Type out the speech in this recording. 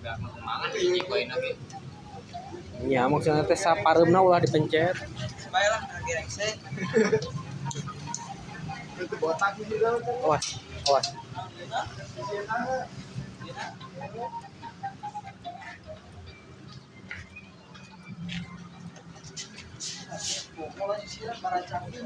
Mangan ini poin lagi. Ya maksudnya teh sapareumna ulah dipencet. Baiklah kaki rengse. Itu botak juga. Awas, awas. Kalau disiram baracangin.